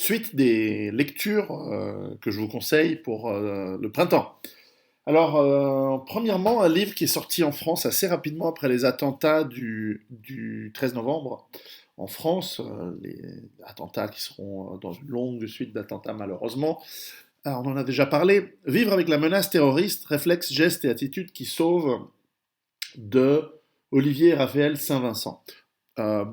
suite des lectures que je vous conseille pour le printemps. Alors, premièrement, un livre qui est sorti en France assez rapidement après les attentats du 13 novembre. En France, les attentats qui seront dans une longue suite d'attentats malheureusement. Alors, on en a déjà parlé. Vivre avec la menace terroriste, réflexes, gestes et attitudes qui sauvent de Olivier Raphaël Saint-Vincent. Euh,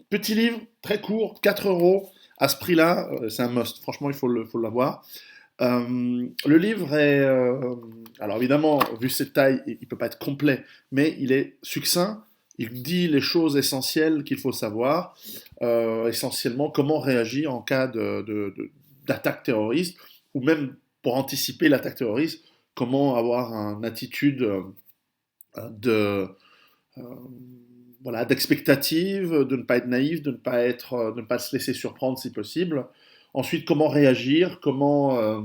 Petit livre, très court, 4 euros. À ce prix-là, c'est un must. Franchement, faut l'avoir. Le livre est, alors évidemment, vu cette taille, il ne peut pas être complet, mais il est succinct. Il dit les choses essentielles qu'il faut savoir, essentiellement comment réagir en cas d'attaque terroriste, ou même pour anticiper l'attaque terroriste, comment avoir une attitude de, euh, voilà, d'expectative, de ne pas être naïf, de ne pas se laisser surprendre si possible. Ensuite, comment réagir, comment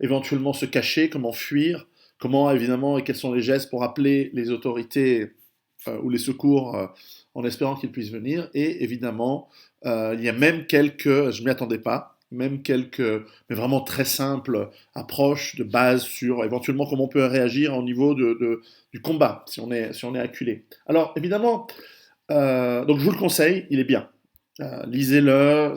éventuellement se cacher, comment fuir, comment évidemment et quels sont les gestes pour appeler les autorités ou les secours en espérant qu'ils puissent venir. Et évidemment, il y a même quelques, je ne m'y attendais pas, même quelques, mais vraiment très simples approches de base sur éventuellement comment on peut réagir au niveau du combat si on est acculé. Alors évidemment, donc je vous le conseille, il est bien. Lisez-le,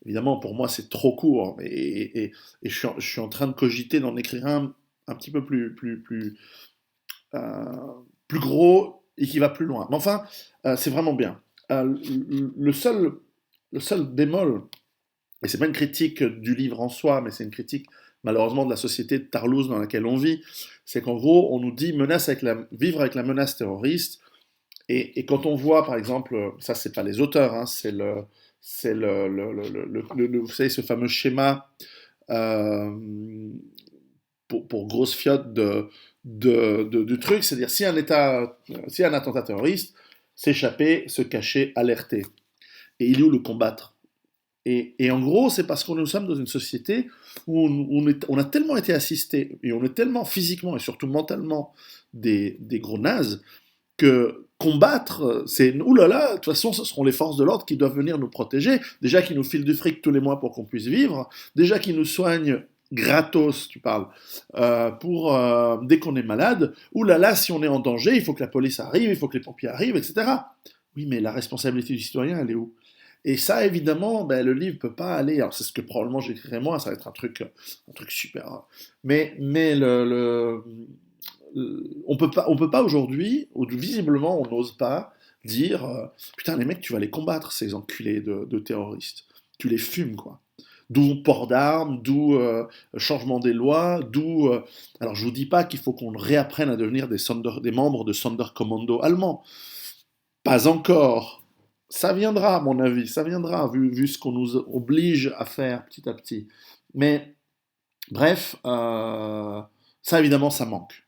évidemment pour moi c'est trop court et je suis en train de cogiter d'en écrire un petit peu euh, plus gros et qui va plus loin. Mais enfin, c'est vraiment bien. Le seul bémol, et c'est pas une critique du livre en soi, mais c'est une critique malheureusement de la société de Tarlouse dans laquelle on vit, c'est qu'en gros on nous dit vivre avec la menace terroriste. Et quand on voit, par exemple, ça c'est pas les auteurs, hein, c'est vous savez, ce fameux schéma euh, pour grosse fiotte de trucs, c'est-à-dire si un attentat terroriste, s'échapper, se cacher, alerter. Et il est où le combattre? Et en gros, c'est parce que nous sommes dans une société où on a tellement été assisté, et on est tellement physiquement et surtout mentalement des gros nazes, que combattre, c'est oulala, de toute façon, ce seront les forces de l'ordre qui doivent venir nous protéger. Déjà qu'ils nous filent du fric tous les mois pour qu'on puisse vivre, déjà qu'ils nous soignent gratos, tu parles, pour dès qu'on est malade. Oulala, si on est en danger, il faut que la police arrive, il faut que les pompiers arrivent, etc. Oui, mais la responsabilité du citoyen, elle est où? Et ça, évidemment, ben, le livre peut pas aller. Alors, c'est ce que probablement j'écrirai moi, ça va être un truc super. Hein. Mais on peut pas aujourd'hui, ou visiblement, on n'ose pas dire putain, les mecs, tu vas les combattre, ces enculés de terroristes. Tu les fumes, quoi. D'où port d'armes, d'où changement des lois, d'où. Alors, je vous dis pas qu'il faut qu'on réapprenne à devenir des membres de Sonderkommando allemands. Pas encore. Ça viendra, à mon avis, ça viendra, vu ce qu'on nous oblige à faire petit à petit. Mais, bref, ça évidemment, ça manque.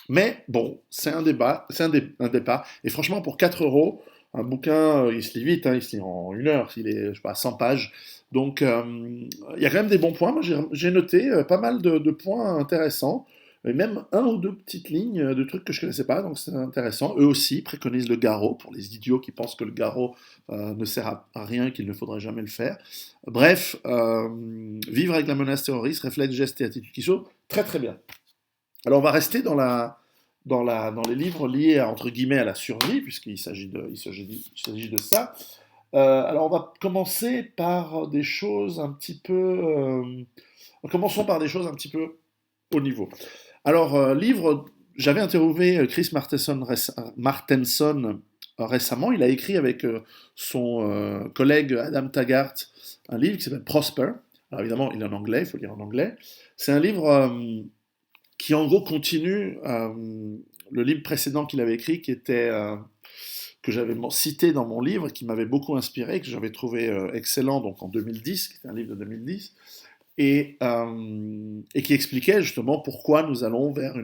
Mais bon, c'est un débat, un départ. Et franchement, pour 4 euros, un bouquin, il se lit vite, hein, il se lit en 1 heure, il est, je sais pas, 100 pages. Donc, il y a quand même des bons points. Moi, j'ai noté pas mal de points intéressants. Et même un ou deux petites lignes de trucs que je connaissais pas, donc c'est intéressant. Eux aussi préconisent le garrot, pour les idiots qui pensent que le garrot ne sert à rien et qu'il ne faudrait jamais le faire. Bref, vivre avec la menace terroriste, réflexes, gestes et attitudes qui sont très très bien. Alors on va rester dans les livres liés à, entre guillemets à la survie, il s'agit de ça. Alors on va commencer par des choses un petit peu... commençons par des choses un petit peu haut niveau. Alors, j'avais interviewé Martenson récemment. Il a écrit avec son collègue Adam Taggart un livre qui s'appelle Prosper. Alors évidemment, il est en anglais, il faut le lire en anglais. C'est un livre qui en gros continue le livre précédent qu'il avait écrit, que j'avais cité dans mon livre, qui m'avait beaucoup inspiré, que j'avais trouvé excellent, donc en 2010, qui était un livre de 2010, et qui expliquait justement pourquoi nous allons vers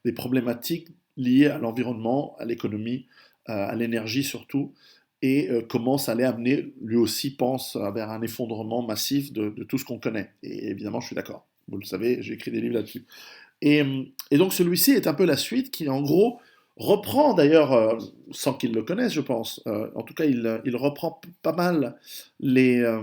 des problématiques liées à l'environnement, à l'économie, à l'énergie surtout, et comment ça allait amener, lui aussi pense, vers un effondrement massif de tout ce qu'on connaît. Et évidemment, je suis d'accord. Vous le savez, j'ai écrit des livres là-dessus. Et donc celui-ci est un peu la suite qui, en gros, reprend d'ailleurs, sans qu'il le connaisse, je pense, en tout cas, il reprend pas mal les, euh,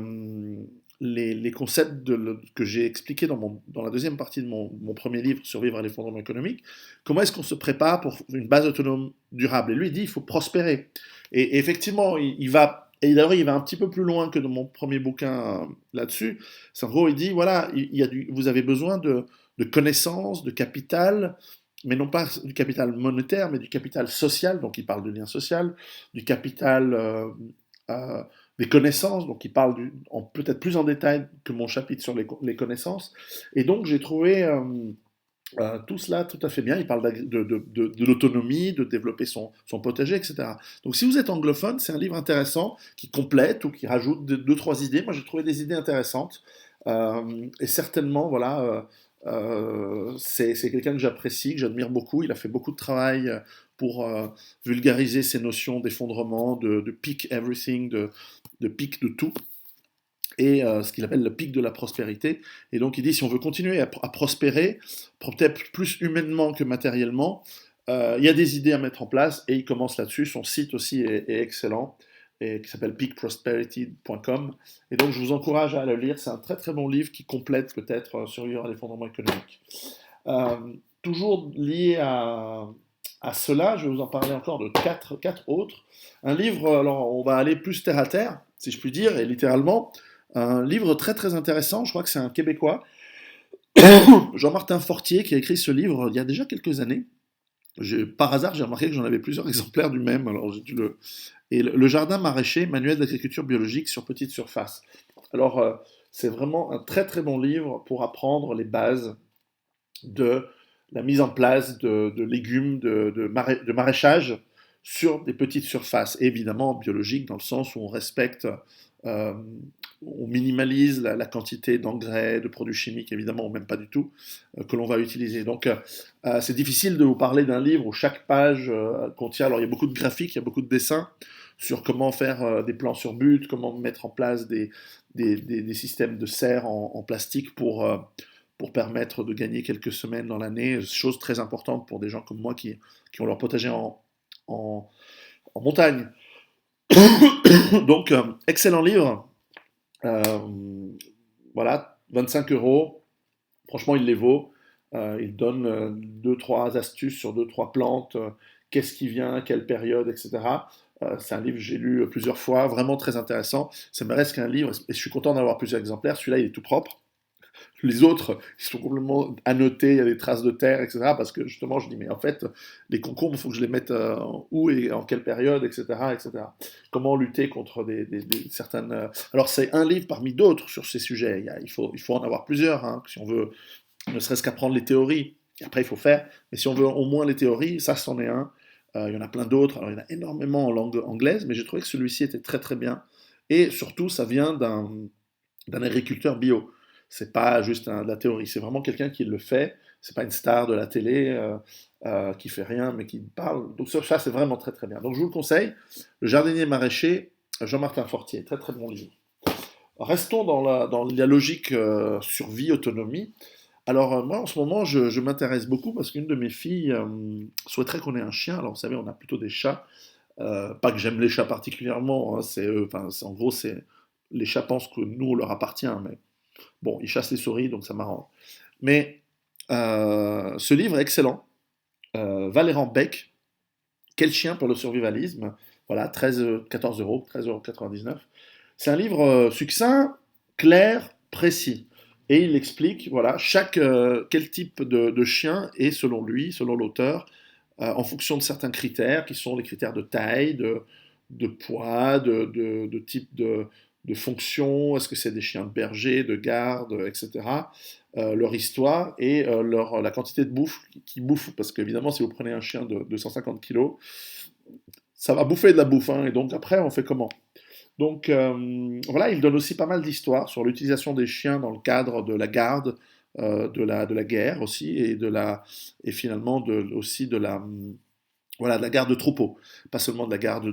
les concepts que j'ai expliqués dans la deuxième partie de mon premier livre, Survivre à l'effondrement économique. Comment est-ce qu'on se prépare pour une base autonome durable? Et lui, il dit il faut prospérer. Et effectivement, il va. Et d'ailleurs, il va un petit peu plus loin que dans mon premier bouquin là-dessus. C'est en gros, il dit voilà, vous avez besoin de connaissances, de capital, mais non pas du capital monétaire, mais du capital social. Donc, il parle de lien social, du capital euh, des connaissances, donc il parle peut-être plus en détail que mon chapitre sur les connaissances. Et donc j'ai trouvé tout cela tout à fait bien. Il parle de l'autonomie, de développer son potager, etc. Donc si vous êtes anglophone, c'est un livre intéressant qui complète ou qui rajoute deux, trois idées. Moi j'ai trouvé des idées intéressantes. Et certainement, voilà, c'est quelqu'un que j'apprécie, que j'admire beaucoup. Il a fait beaucoup de travail pour vulgariser ces notions d'effondrement, de peak everything, de pic de tout, et ce qu'il appelle le pic de la prospérité. Et donc il dit, si on veut continuer à prospérer, peut-être plus humainement que matériellement, il y a des idées à mettre en place, et il commence là-dessus. Son site aussi est excellent, et qui s'appelle peakprosperity.com. Et donc je vous encourage à le lire, c'est un très très bon livre qui complète peut-être Survivre à l'effondrement économique. Euh, Toujours lié à cela, je vais vous en parler encore de quatre autres. Un livre, alors on va aller plus terre à terre, si je puis dire, et littéralement, un livre très très intéressant, je crois que c'est un Québécois, Jean-Martin Fortier, qui a écrit ce livre il y a déjà quelques années. Par hasard, j'ai remarqué que j'en avais plusieurs exemplaires du même, alors j'ai dû Et le jardin maraîcher, manuel d'agriculture biologique sur petite surface. Alors, c'est vraiment un très très bon livre pour apprendre les bases de la mise en place de légumes, de maraîchage sur des petites surfaces, évidemment biologiques dans le sens où on respecte, euh, on minimalise la quantité d'engrais, de produits chimiques évidemment, ou même pas du tout, que l'on va utiliser. Donc c'est difficile de vous parler d'un livre où chaque page contient, alors il y a beaucoup de graphiques, il y a beaucoup de dessins sur comment faire des plans sur but, comment mettre en place des systèmes de serre en plastique pour permettre de gagner quelques semaines dans l'année, chose très importante pour des gens comme moi qui ont leur potager en, en montagne. Donc, excellent livre. Euh, voilà, 25 euros. Franchement, il les vaut. Il donne deux, trois astuces sur deux, trois plantes, qu'est-ce qui vient, quelle période, etc. C'est un livre que j'ai lu plusieurs fois, vraiment très intéressant. Ça me reste qu'un livre, et je suis content d'avoir plusieurs exemplaires. Celui-là, il est tout propre. Les autres, ils sont complètement annotés, il y a des traces de terre, etc. Parce que justement, je dis, mais en fait, les concombres, il faut que je les mette où et en quelle période, etc. etc. Comment lutter contre certaines. Alors, c'est un livre parmi d'autres sur ces sujets. Il faut en avoir plusieurs, hein, si on veut ne serait-ce qu'apprendre les théories. Et après, il faut faire. Mais si on veut au moins les théories, ça, c'en est un. Il y en a plein d'autres. Alors, il y en a énormément en langue anglaise, mais j'ai trouvé que celui-ci était très, très bien. Et surtout, ça vient d'un agriculteur bio. C'est pas juste de la théorie, c'est vraiment quelqu'un qui le fait. C'est pas une star de la télé qui fait rien, mais qui parle. Donc ça, c'est vraiment très très bien. Donc je vous le conseille. Le jardinier maraîcher, Jean-Martin Fortier, très très bon livre. Restons dans la logique survie, autonomie. Alors moi en ce moment je m'intéresse beaucoup parce qu'une de mes filles souhaiterait qu'on ait un chien. Alors vous savez on a plutôt des chats. Pas que j'aime les chats particulièrement, hein, en gros c'est les chats pensent que nous on leur appartient, mais bon, ils chassent les souris, donc ça m'arrange. Mais ce livre est excellent. Valéran Beck, Quel chien pour le survivalisme. Voilà, 14 euros, 13,99 €. C'est un livre succinct, clair, précis. Et il explique, voilà, quel type de chien est selon lui, selon l'auteur, en fonction de certains critères, qui sont les critères de taille, de poids, de type de fonction, est-ce que c'est des chiens de berger, de garde, etc. Leur histoire et la quantité de bouffe qu'ils bouffent. Parce qu'évidemment, si vous prenez un chien de 250 kilos, ça va bouffer de la bouffe. Hein, et donc après, on fait comment? Donc voilà, il donne aussi pas mal d'histoires sur l'utilisation des chiens dans le cadre de la garde, de la guerre aussi, et finalement aussi voilà, de la garde de troupeau, pas seulement de la garde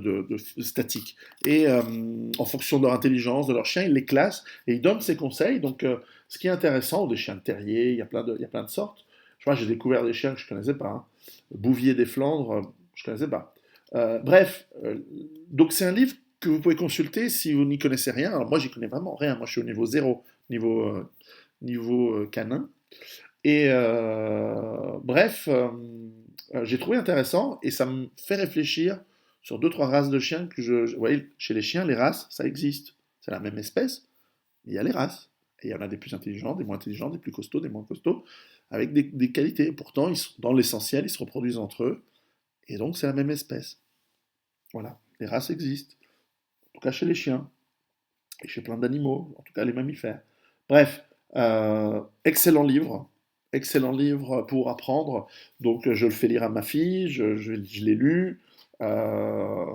statique. Et en fonction de leur intelligence, de leur chien, il les classe et il donne ses conseils. Donc ce qui est intéressant, des chiens de terrier, il y a plein de sortes. Je vois, j'ai découvert des chiens que je ne connaissais pas. Hein. Bouvier des Flandres, je ne connaissais pas. Bref, donc c'est un livre que vous pouvez consulter si vous n'y connaissez rien. Alors moi, j'y connais vraiment rien. Moi, je suis au niveau zéro, niveau canin. Et bref, j'ai trouvé intéressant et ça me fait réfléchir sur deux, trois races de chiens que vous voyez, chez les chiens, les races, ça existe. C'est la même espèce, mais il y a les races. Et il y en a des plus intelligents, des moins intelligents, des plus costauds, des moins costauds, avec des qualités. Pourtant, dans l'essentiel, ils se reproduisent entre eux. Et donc, c'est la même espèce. Voilà, les races existent. En tout cas, chez les chiens. Et chez plein d'animaux, en tout cas les mammifères. Bref, excellent livre. Excellent livre pour apprendre. Donc, je le fais lire à ma fille, je l'ai lu. Euh,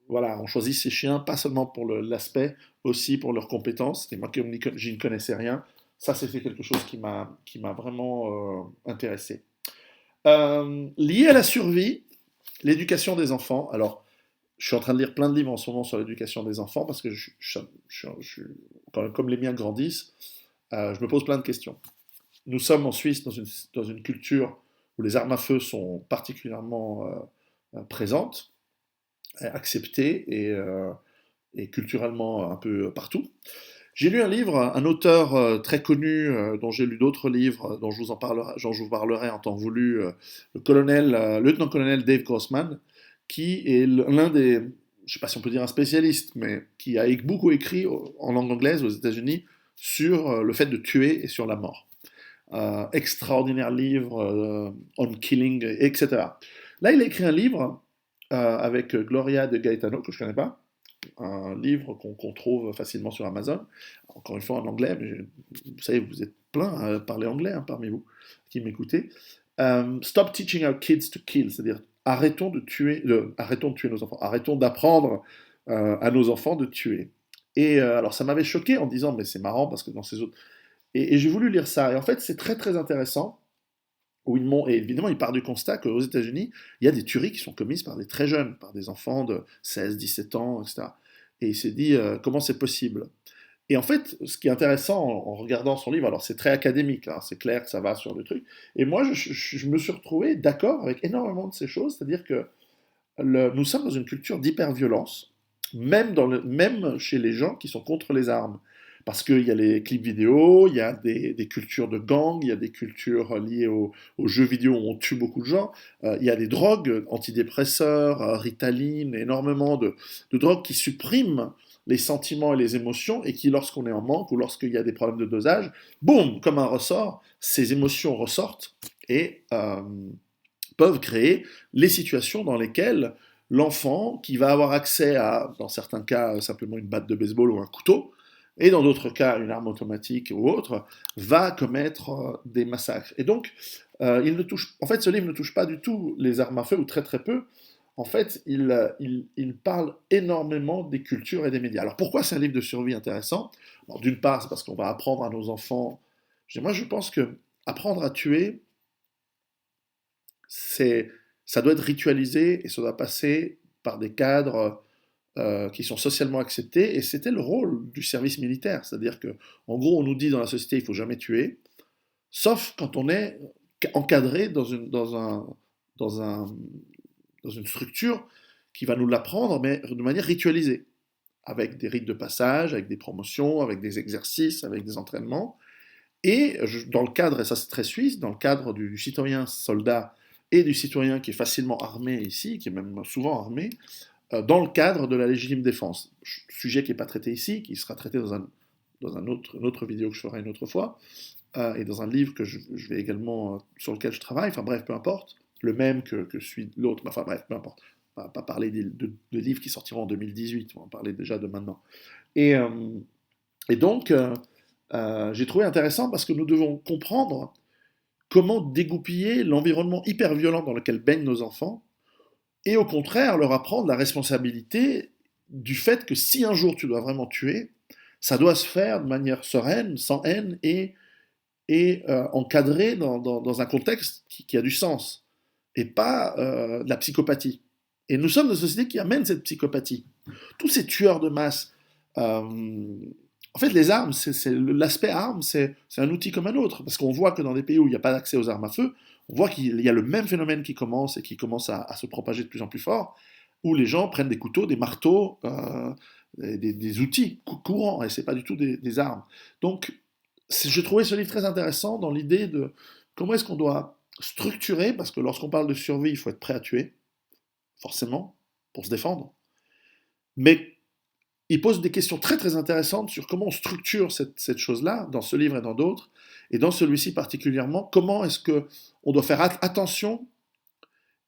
voilà, on choisit ses chiens, pas seulement pour l'aspect, aussi pour leurs compétences. Et moi, comme je ne connaissais rien, ça, c'était quelque chose qui m'a vraiment intéressé. Lié à la survie, l'éducation des enfants. Alors, je suis en train de lire plein de livres en ce moment sur l'éducation des enfants parce que comme les miens grandissent, je me pose plein de questions. Nous sommes en Suisse dans une culture où les armes à feu sont particulièrement présentes, acceptées et culturellement un peu partout. J'ai lu un livre, un auteur très connu, dont j'ai lu d'autres livres, dont je vous parlerai en temps voulu, lieutenant-colonel Dave Grossman, qui est l'un des, je ne sais pas si on peut dire un spécialiste, mais qui a beaucoup écrit en langue anglaise aux États-Unis sur le fait de tuer et sur la mort. Extraordinaire livre, On Killing, etc. Là, il a écrit un livre avec Gloria de Gaetano, que je ne connais pas, un livre qu'on trouve facilement sur Amazon, encore une fois en anglais, mais vous savez, vous êtes plein à parler anglais parmi vous qui m'écoutez. Stop teaching our kids to kill, c'est-à-dire arrêtons de tuer nos enfants, arrêtons d'apprendre à nos enfants de tuer. Et alors ça m'avait choqué en disant, mais c'est marrant parce que dans ces autres... Et j'ai voulu lire ça, et en fait c'est très très intéressant, et évidemment, il part du constat qu'aux États-Unis, il y a des tueries qui sont commises par des très jeunes, par des enfants de 16, 17 ans, etc. Et il s'est dit, comment c'est possible? Et en fait, ce qui est intéressant en regardant son livre, alors c'est très académique, hein, c'est clair que ça va sur le truc, et moi je me suis retrouvé d'accord avec énormément de ces choses, c'est-à-dire que nous sommes dans une culture d'hyperviolence, même chez les gens qui sont contre les armes. Parce qu'il y a les clips vidéo, il y a des cultures de gang, il y a des cultures liées aux jeux vidéo où on tue beaucoup de gens, il y a des drogues, antidépresseurs, Ritaline, énormément de drogues qui suppriment les sentiments et les émotions et qui, lorsqu'on est en manque ou lorsqu'il y a des problèmes de dosage, boum, comme un ressort, ces émotions ressortent et peuvent créer les situations dans lesquelles l'enfant, qui va avoir accès à, dans certains cas, simplement une batte de baseball ou un couteau, et dans d'autres cas, une arme automatique ou autre, va commettre des massacres. Et donc, en fait, ce livre ne touche pas du tout les armes à feu, ou très très peu. En fait, il parle énormément des cultures et des médias. Alors pourquoi c'est un livre de survie intéressant? D'une part, c'est parce qu'on va apprendre à nos enfants. Moi, je pense que apprendre à tuer, ça doit être ritualisé et ça doit passer par des cadres qui sont socialement acceptés, et c'était le rôle du service militaire. C'est-à-dire que, en gros, on nous dit dans la société, il faut jamais tuer, sauf quand on est encadré dans un, dans une structure qui va nous l'apprendre, mais de manière ritualisée, avec des rites de passage, avec des promotions, avec des exercices, avec des entraînements. Et dans le cadre, et ça c'est très suisse, dans le cadre du citoyen soldat et du citoyen qui est facilement armé ici, qui est même souvent armé, dans le cadre de la légitime défense. Sujet qui n'est pas traité ici, qui sera traité dans une autre vidéo que je ferai une autre fois, et dans un livre que je vais également, sur lequel je travaille, enfin bref, peu importe, le même que celui de l'autre, enfin bref, peu importe. On va pas parler de livres qui sortiront en 2018, on va en parler déjà de maintenant. Et, et donc, j'ai trouvé intéressant parce que nous devons comprendre comment dégoupiller l'environnement hyper violent dans lequel baignent nos enfants, et au contraire leur apprendre la responsabilité du fait que si un jour tu dois vraiment tuer, ça doit se faire de manière sereine, sans haine et encadré dans un contexte qui a du sens et pas de la psychopathie. Et nous sommes dans une société qui amène cette psychopathie. Tous ces tueurs de masse, en fait, les armes, l'aspect armes, c'est un outil comme un autre, parce qu'on voit que dans des pays où il n'y a pas d'accès aux armes à feu, on voit qu'il y a le même phénomène qui commence et qui commence à se propager de plus en plus fort, où les gens prennent des couteaux, des marteaux, des outils courants, et c'est pas du tout des armes. Donc, je trouvais ce livre très intéressant dans l'idée de comment est-ce qu'on doit structurer, parce que lorsqu'on parle de survie, il faut être prêt à tuer, forcément, pour se défendre. Mais il pose des questions très très intéressantes sur comment on structure cette chose-là, dans ce livre et dans d'autres, et dans celui-ci particulièrement, comment est-ce que on doit faire attention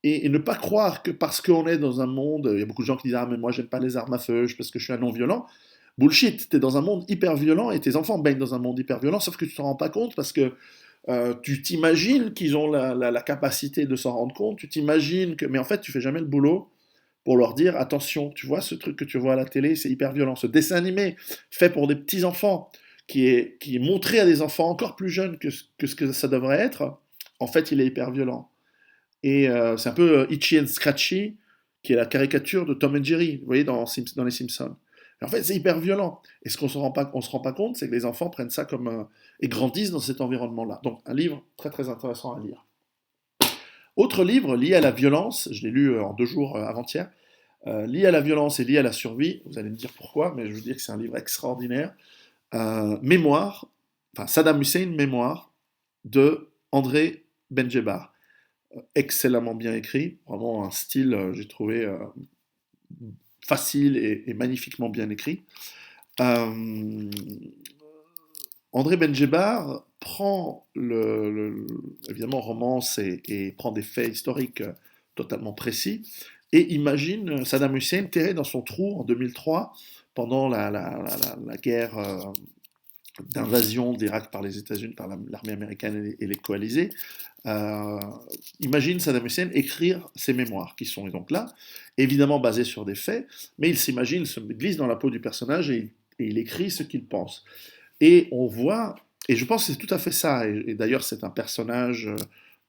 et ne pas croire que parce qu'on est dans un monde, il y a beaucoup de gens qui disent ah mais moi j'aime pas les armes à feu parce que je suis un non-violent. Bullshit, t'es dans un monde hyper violent et tes enfants baignent dans un monde hyper violent, sauf que tu t'en rends pas compte parce que tu t'imagines qu'ils ont la capacité de s'en rendre compte, tu t'imagines que, mais en fait tu fais jamais le boulot pour leur dire attention, tu vois ce truc que tu vois à la télé, c'est hyper violent. Ce dessin animé fait pour des petits enfants, qui est montré à des enfants encore plus jeunes que ce que ça devrait être, en fait il est hyper violent. Et c'est un peu Itchy and Scratchy, qui est la caricature de Tom et Jerry, vous voyez, dans les Simpsons. Et en fait, c'est hyper violent. Et ce qu'on on se rend pas compte, c'est que les enfants prennent ça comme et grandissent dans cet environnement-là. Donc, un livre très très intéressant à lire. Autre livre lié à la violence, je l'ai lu en 2 jours avant-hier, lié à la violence et lié à la survie. Vous allez me dire pourquoi, mais je vous dis que c'est un livre extraordinaire. Mémoire, enfin Saddam Hussein, Mémoire de André Benjebar, excellemment bien écrit, vraiment un style, j'ai trouvé facile et magnifiquement bien écrit. Euh, André Benjebar prend évidemment romance et prend des faits historiques totalement précis et imagine Saddam Hussein terré dans son trou en 2003 pendant la guerre d'invasion d'Irak par les États-Unis, par l'armée américaine et les coalisés. Euh, Imagine Saddam Hussein écrire ses mémoires, qui sont donc là, évidemment basés sur des faits, mais il s'imagine, il se glisse dans la peau du personnage et il écrit ce qu'il pense. Et on voit, et je pense que c'est tout à fait ça, et d'ailleurs c'est un personnage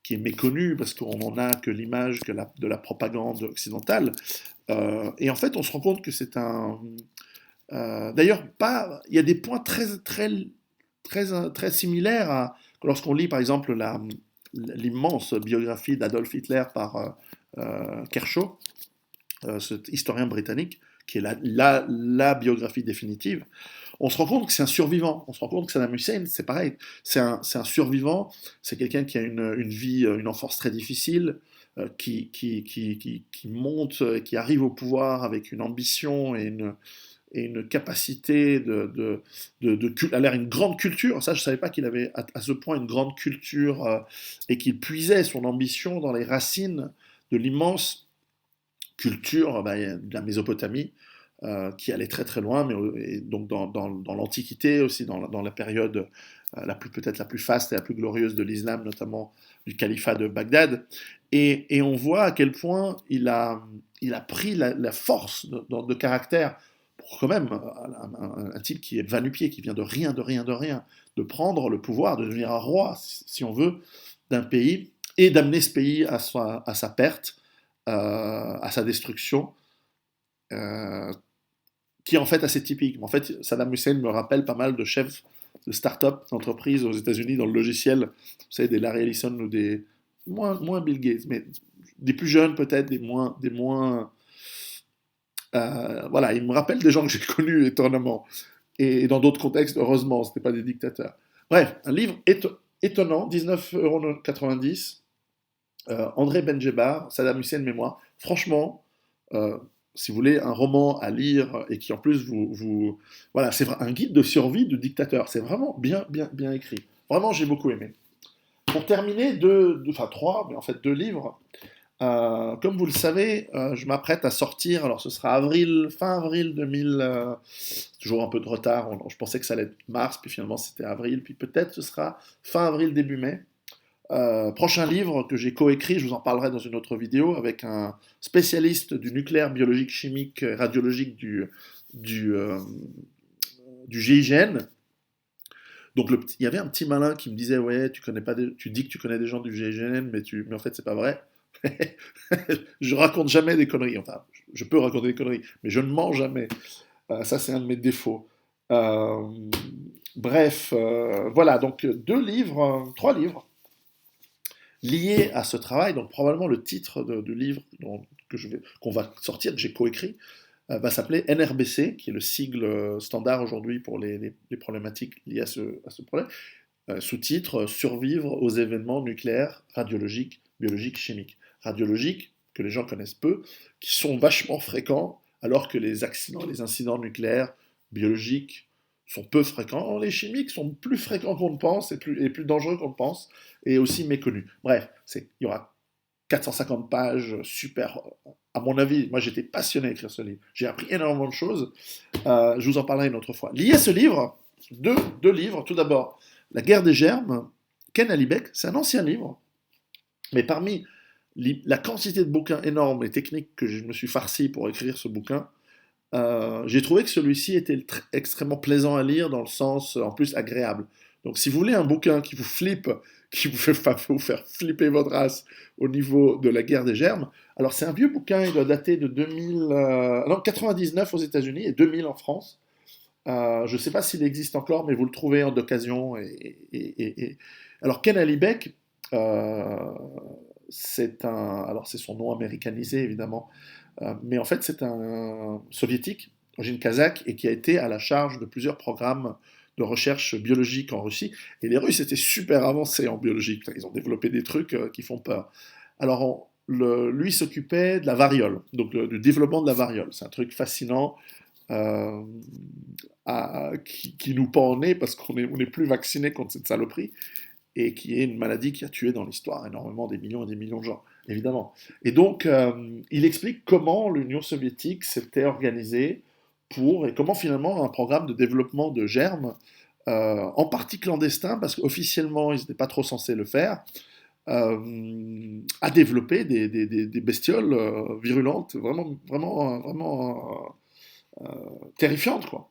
qui est méconnu parce qu'on n'en a que l'image de la propagande occidentale. Et en fait, on se rend compte que c'est un. D'ailleurs, pas. Il y a des points très similaires à lorsqu'on lit par exemple l'immense biographie d'Adolf Hitler par Kershaw, cet historien britannique, qui est la biographie définitive. On se rend compte que c'est un survivant. On se rend compte que Saddam Hussein, c'est pareil. C'est un survivant. C'est quelqu'un qui a une vie, une enfance très difficile, qui monte, qui arrive au pouvoir avec une ambition et une capacité a l'air une grande culture. Ça, je ne savais pas qu'il avait à ce point une grande culture et qu'il puisait son ambition dans les racines de l'immense culture de la Mésopotamie, qui allait très très loin, mais et donc dans l'Antiquité aussi, dans la période peut-être la plus faste et la plus glorieuse de l'islam, notamment du califat de Bagdad. Et on voit à quel point il a pris la force de caractère pour quand même un type qui est va-nu-pied, qui vient de rien, de rien, de rien, de prendre le pouvoir, de devenir un roi, si on veut, d'un pays, et d'amener ce pays à sa perte, à sa destruction, euh, qui est en fait assez typique. En fait, Saddam Hussein me rappelle pas mal de chefs de start-up, d'entreprises aux États-Unis dans le logiciel, vous savez, des Larry Ellison ou des moins Bill Gates, mais des plus jeunes peut-être, des moins voilà, il me rappelle des gens que j'ai connus étonnamment, et dans d'autres contextes, heureusement, ce n'étaient pas des dictateurs. Bref, un livre étonnant, 19,90 €, André Benjebar, Saddam Hussein Mémoire. Franchement, si vous voulez, un roman à lire et qui en plus voilà, c'est un guide de survie de dictateur. C'est vraiment bien, bien, bien écrit. Vraiment, j'ai beaucoup aimé. Pour terminer, enfin trois, mais en fait 2 livres. Comme vous le savez, je m'apprête à sortir, alors ce sera fin avril 2000, toujours un peu de retard, je pensais que ça allait être mars, puis finalement c'était avril, puis peut-être ce sera fin avril, début mai. Prochain livre que j'ai coécrit, je vous en parlerai dans une autre vidéo, avec un spécialiste du nucléaire, biologique, chimique, radiologique du, euh, du GIGN. Donc il y avait un petit malin qui me disait ouais, tu dis que tu connais des gens du GIGN, mais en fait c'est pas vrai. Je raconte jamais des conneries. Enfin, je peux raconter des conneries, mais je ne mens jamais. Ça, c'est un de mes défauts. Euh, Bref, voilà. Donc 2 livres, 3 livres liés à ce travail. Donc probablement le titre du livre qu'on va sortir, que j'ai coécrit, va s'appeler NRBC, qui est le sigle standard aujourd'hui pour les problématiques liées à ce problème. Sous-titre Survivre aux événements nucléaires, radiologiques, biologiques, chimiques. Radiologiques, que les gens connaissent peu, qui sont vachement fréquents, alors que les accidents, les incidents nucléaires, biologiques, sont peu fréquents. Les chimiques sont plus fréquents qu'on ne pense et plus dangereux qu'on ne pense, et aussi méconnus. Bref, il y aura 450 pages, super. À mon avis, moi j'étais passionné à écrire ce livre. J'ai appris énormément de choses. Je vous en parlerai une autre fois. Lié à ce livre, deux livres. Tout d'abord, La guerre des germes, Ken Alibek. C'est un ancien livre, mais parmi la quantité de bouquins énormes et techniques que je me suis farci pour écrire ce bouquin, j'ai trouvé que celui-ci était extrêmement plaisant à lire dans le sens en plus agréable. Donc si vous voulez un bouquin qui vous flippe, qui vous fait vous faire flipper votre race au niveau de la guerre des germes, alors c'est un vieux bouquin, il doit dater de 99 aux États-Unis et 2000 en France. Je ne sais pas s'il existe encore, mais vous le trouvez en d'occasion. Alors Ken Alibek, alors c'est son nom américanisé évidemment, mais en fait c'est un soviétique, d'origine kazakh, et qui a été à la charge de plusieurs programmes de recherche biologique en Russie. Et les Russes étaient super avancés en biologie, ils ont développé des trucs qui font peur. Alors lui s'occupait de la variole, donc du développement de la variole. C'est un truc fascinant. euh, qui nous pend au nez parce qu'on est plus vacciné contre cette saloperie et qui est une maladie qui a tué dans l'histoire énormément des millions et des millions de gens, évidemment. Et donc, il explique comment l'Union soviétique s'était organisée et comment finalement un programme de développement de germes, en partie clandestin, parce qu'officiellement ils n'étaient pas trop censés le faire, a développé des bestioles virulentes, vraiment, vraiment, vraiment terrifiantes, quoi.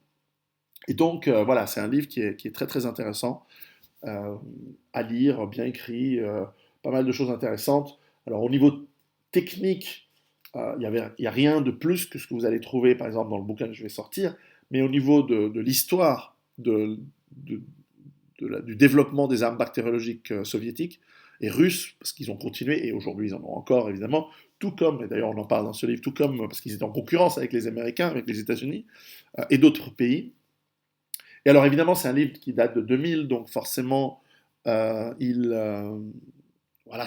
Et donc, voilà, c'est un livre qui est très très intéressant euh, à lire, bien écrit, pas mal de choses intéressantes. Alors, au niveau technique, il y a rien de plus que ce que vous allez trouver, par exemple, dans le bouquin que je vais sortir, mais au niveau de l'histoire de- du développement des armes bactériologiques soviétiques et russes, parce qu'ils ont continué, et aujourd'hui ils en ont encore, évidemment, tout comme, et d'ailleurs on en parle dans ce livre, tout comme parce qu'ils étaient en concurrence avec les Américains, avec les États-Unis et d'autres pays. Et alors évidemment, c'est un livre qui date de 2000, donc forcément, voilà,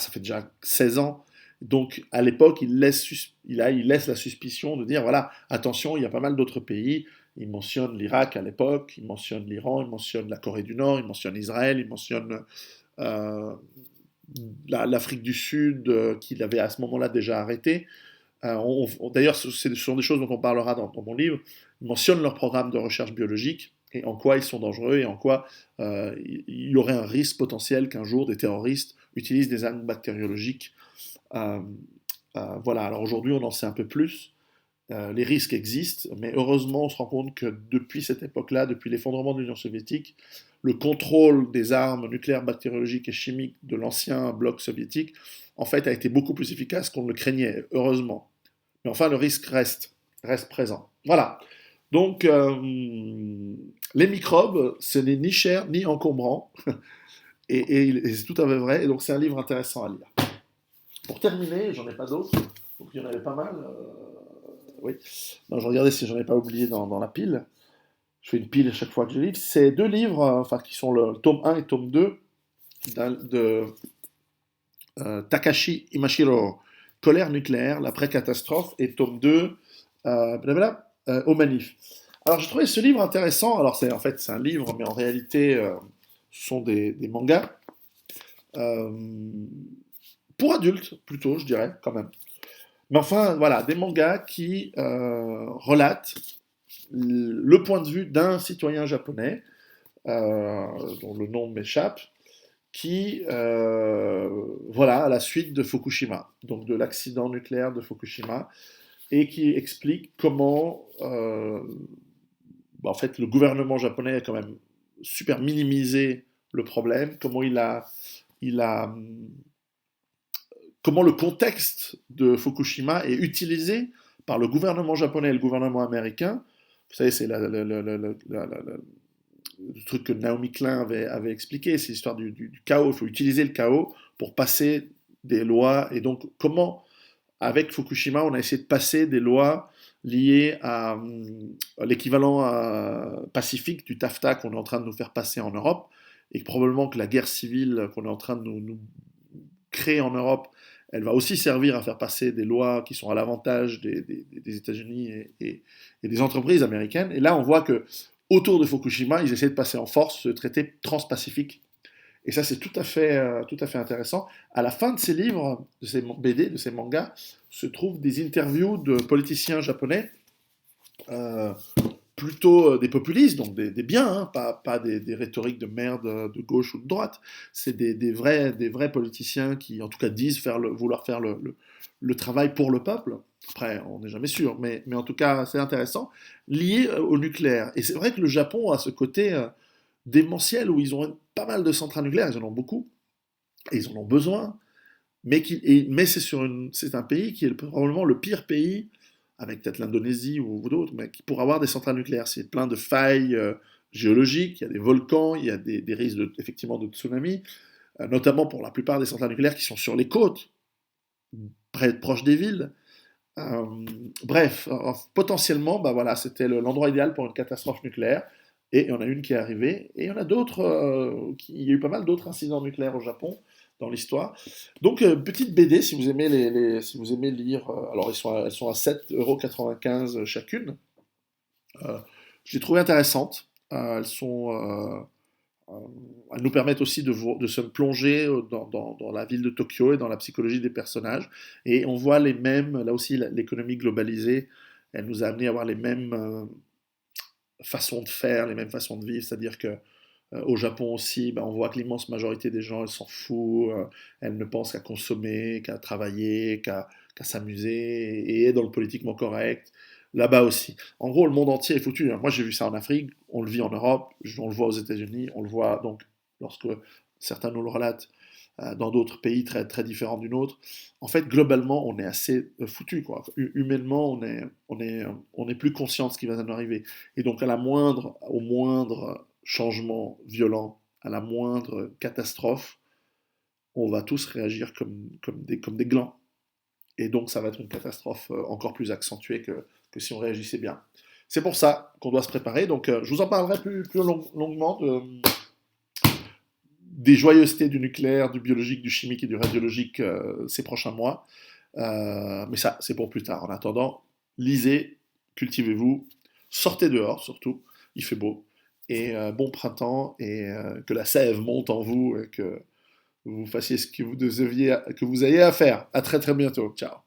ça fait déjà 16 ans. Donc à l'époque, il laisse la suspicion de dire, voilà, attention, il y a pas mal d'autres pays. Il mentionne l'Irak à l'époque, il mentionne l'Iran, il mentionne la Corée du Nord, il mentionne Israël, il mentionne euh, l'Afrique du Sud, qu'il avait à ce moment-là déjà arrêté. D'ailleurs, ce sont des choses dont on parlera dans mon livre. Ils mentionnent leur programme de recherche biologique et en quoi ils sont dangereux et en quoi il y aurait un risque potentiel qu'un jour des terroristes utilisent des armes bactériologiques. Euh, voilà, alors aujourd'hui on en sait un peu plus. Les risques existent, mais heureusement on se rend compte que depuis cette époque-là, depuis l'effondrement de l'Union soviétique, le contrôle des armes nucléaires, bactériologiques et chimiques de l'ancien bloc soviétique, en fait, a été beaucoup plus efficace qu'on ne le craignait, heureusement. Mais enfin, le risque reste présent. Voilà. Donc, les microbes, ce n'est ni cher ni encombrant, et c'est tout à fait vrai. Et donc, c'est un livre intéressant à lire. Pour terminer, j'en ai pas d'autres, donc il y en avait pas mal. Oui. Non, je regardais si j'en ai pas oublié dans la pile. Je fais une pile à chaque fois que je livre. C'est deux livres, enfin, qui sont le tome 1 et tome 2 de Takashi Imashiro, Colère nucléaire, l'après-catastrophe, et tome 2, aux manifs. Alors j'ai trouvé ce livre intéressant. Alors en fait c'est un livre, mais en réalité ce sont des mangas euh, pour adultes plutôt, je dirais quand même. Mais enfin voilà, des mangas qui relatent le point de vue d'un citoyen japonais dont le nom m'échappe, qui, voilà, à la suite de Fukushima, donc de l'accident nucléaire de Fukushima, et qui explique comment, en fait, le gouvernement japonais a quand même super minimisé le problème, comment le contexte de Fukushima est utilisé par le gouvernement japonais et le gouvernement américain. Vous savez, c'est le truc que Naomi Klein avait expliqué, c'est l'histoire du chaos. Il faut utiliser le chaos pour passer des lois. Et donc, comment avec Fukushima, on a essayé de passer des lois liées à l'équivalent pacifique du TAFTA qu'on est en train de nous faire passer en Europe, et probablement que la guerre civile qu'on est en train de nous créer en Europe, elle va aussi servir à faire passer des lois qui sont à l'avantage des États-Unis et des entreprises américaines. Et là, on voit que autour de Fukushima, ils essaient de passer en force ce traité transpacifique. Et ça, c'est tout à fait intéressant. À la fin de ces livres, de ces BD, de ces mangas, se trouvent des interviews de politiciens japonais, euh, plutôt des populistes, donc des biens, hein, pas des rhétoriques de merde de gauche ou de droite. C'est des vrais politiciens qui, en tout cas, disent vouloir faire le travail pour le peuple. Après, on n'est jamais sûr, mais en tout cas, c'est intéressant, lié au nucléaire. Et c'est vrai que le Japon a ce côté démentiel où ils ont pas mal de centrales nucléaires, ils en ont beaucoup, et ils en ont besoin, mais c'est un pays qui est probablement le pire pays, avec peut-être l'Indonésie ou d'autres, mais qui pourra avoir des centrales nucléaires. C'est plein de failles géologiques, il y a des volcans, il y a des risques effectivement de tsunami, notamment pour la plupart des centrales nucléaires qui sont sur les côtes, proches des villes. Euh, Bref, potentiellement, bah voilà, c'était l'endroit idéal pour une catastrophe nucléaire. Et il y en a une qui est arrivée, et il y en a d'autres, il y a eu pas mal d'autres incidents nucléaires au Japon dans l'histoire. Donc, petite BD si vous aimez, si vous aimez lire. Alors, elles sont à 7,95 € chacune. Je les trouvais intéressantes. Euh, elles nous permettent aussi de se plonger dans la ville de Tokyo et dans la psychologie des personnages. Et on voit les mêmes, là aussi, l'économie globalisée, elle nous a amené à avoir les mêmes façons de faire, les mêmes façons de vivre. C'est-à-dire que au Japon aussi, ben, on voit que l'immense majorité des gens, elles s'en foutent, elles ne pensent qu'à consommer, qu'à travailler, qu'à s'amuser, et est dans le politiquement correct. Là-bas aussi. En gros, le monde entier est foutu, hein. Moi, j'ai vu ça en Afrique, on le vit en Europe, on le voit aux États-Unis, on le voit donc lorsque certains nous le relatent dans d'autres pays très, très différents du nôtre. En fait, globalement, on est assez foutu, quoi. Humainement, on est plus conscient de ce qui va nous arriver. Et donc, au moindre changement violent, à la moindre catastrophe, on va tous réagir comme des glands. Et donc, ça va être une catastrophe encore plus accentuée que si on réagissait bien. C'est pour ça qu'on doit se préparer. Donc, je vous en parlerai plus longuement des joyeusetés du nucléaire, du biologique, du chimique et du radiologique ces prochains mois. Mais ça, c'est pour plus tard. En attendant, lisez, cultivez-vous, sortez dehors surtout, il fait beau. Et bon printemps, et que la sève monte en vous, et que vous fassiez ce que vous ayez à faire. À très très bientôt. Ciao.